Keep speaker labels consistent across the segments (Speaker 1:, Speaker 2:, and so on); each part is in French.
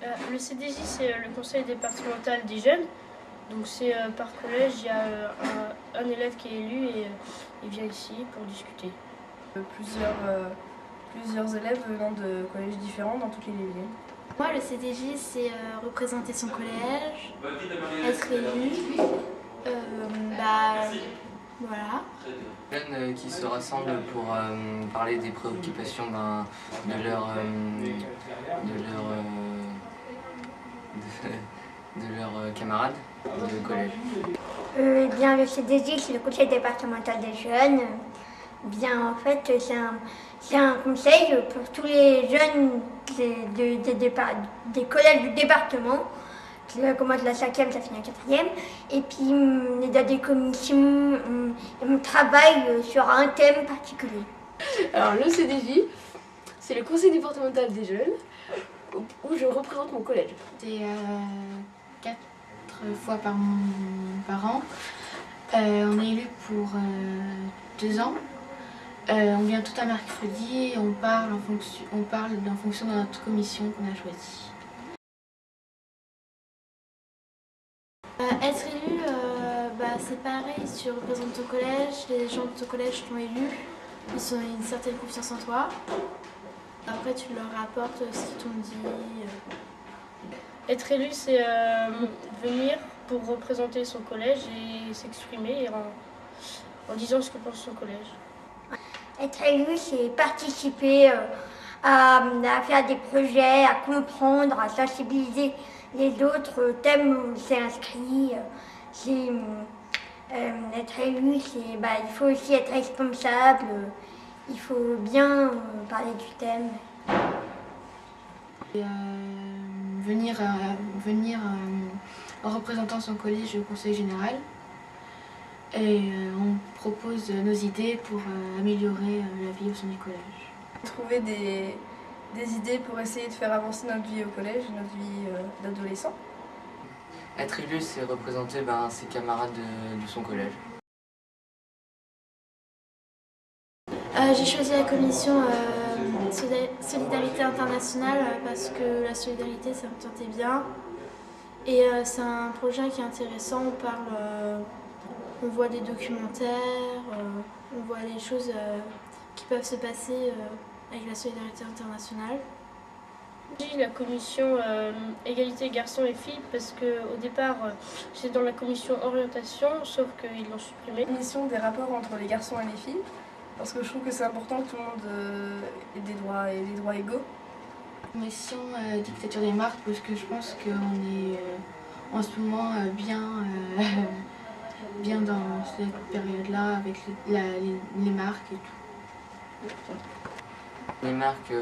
Speaker 1: Le CDJ, c'est le conseil départemental des jeunes. Donc c'est par collège, il y a un élève qui est élu et il vient ici pour discuter.
Speaker 2: Plusieurs élèves venant de collèges différents dans toutes les villes.
Speaker 3: Moi, le CDJ, c'est représenter son collège, être élu, voilà.
Speaker 4: Jeunes qui se rassemblent pour parler des préoccupations de leurs camarades de collège.
Speaker 5: Bien, le CDJ, c'est le conseil départemental des jeunes. Bien, en fait, c'est un conseil pour tous les jeunes des collèges du département. Ça commence la 5e, ça finit la 4e. Et puis, on est dans des commissions, on travaille sur un thème particulier.
Speaker 6: Alors, le CDJ, c'est le conseil départemental des jeunes, où je représente mon collège.
Speaker 3: C'est 4 fois par an. On est élu pour 2 ans. On vient tout un mercredi et on parle en fonction de notre commission qu'on a choisie. Être élu, c'est pareil, si tu représentes ton collège, les gens de ton collège t'ont élu, ils ont une certaine confiance en toi. Après tu leur rapportes ce qu'ils t'ont dit.
Speaker 1: Être élu, c'est venir pour représenter son collège et s'exprimer en disant ce que pense son collège.
Speaker 5: Être élu, c'est participer à faire des projets, à comprendre, à sensibiliser les autres thèmes où c'est inscrit. Être élu, il faut aussi être responsable, il faut bien parler du thème.
Speaker 3: Venir en représentant son collège au conseil général. Et on propose nos idées pour améliorer la vie au sein du collège.
Speaker 2: Trouver des idées pour essayer de faire avancer notre vie au collège, notre vie d'adolescent.
Speaker 4: Être élu, c'est représenter ses camarades de son collège.
Speaker 3: J'ai choisi la commission Solidarité internationale parce que la solidarité, ça me tentait bien. Et c'est un projet qui est intéressant, on voit des documentaires, on voit les choses qui peuvent se passer avec la solidarité internationale.
Speaker 1: J'ai la commission égalité garçons et filles parce qu'au départ j'étais dans la commission orientation sauf qu'ils l'ont supprimée.
Speaker 2: La commission des rapports entre les garçons et les filles parce que je trouve que c'est important que tout le monde ait des droits égaux.
Speaker 3: Commission dictature des marques parce que je pense qu'on est en ce moment bien dans cette période-là avec les marques et tout.
Speaker 4: Les marques,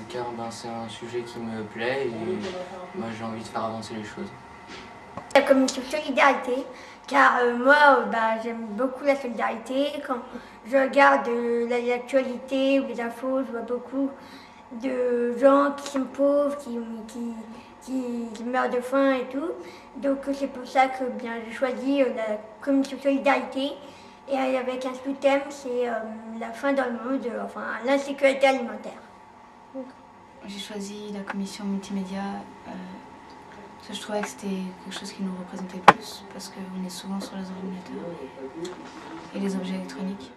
Speaker 4: car c'est un sujet qui me plaît et moi j'ai envie de faire avancer les choses.
Speaker 5: La commission solidarité, car moi j'aime beaucoup la solidarité. Quand je regarde l'actualité ou les infos, je vois beaucoup de gens qui sont pauvres, qui meurent de faim et tout. Donc c'est pour ça que j'ai choisi la commission solidarité. Et avec un sous-thème, c'est la faim dans le monde, l'insécurité alimentaire.
Speaker 3: J'ai choisi la commission multimédia parce que je trouvais que c'était quelque chose qui nous représentait plus parce qu'on est souvent sur les ordinateurs et les objets électroniques.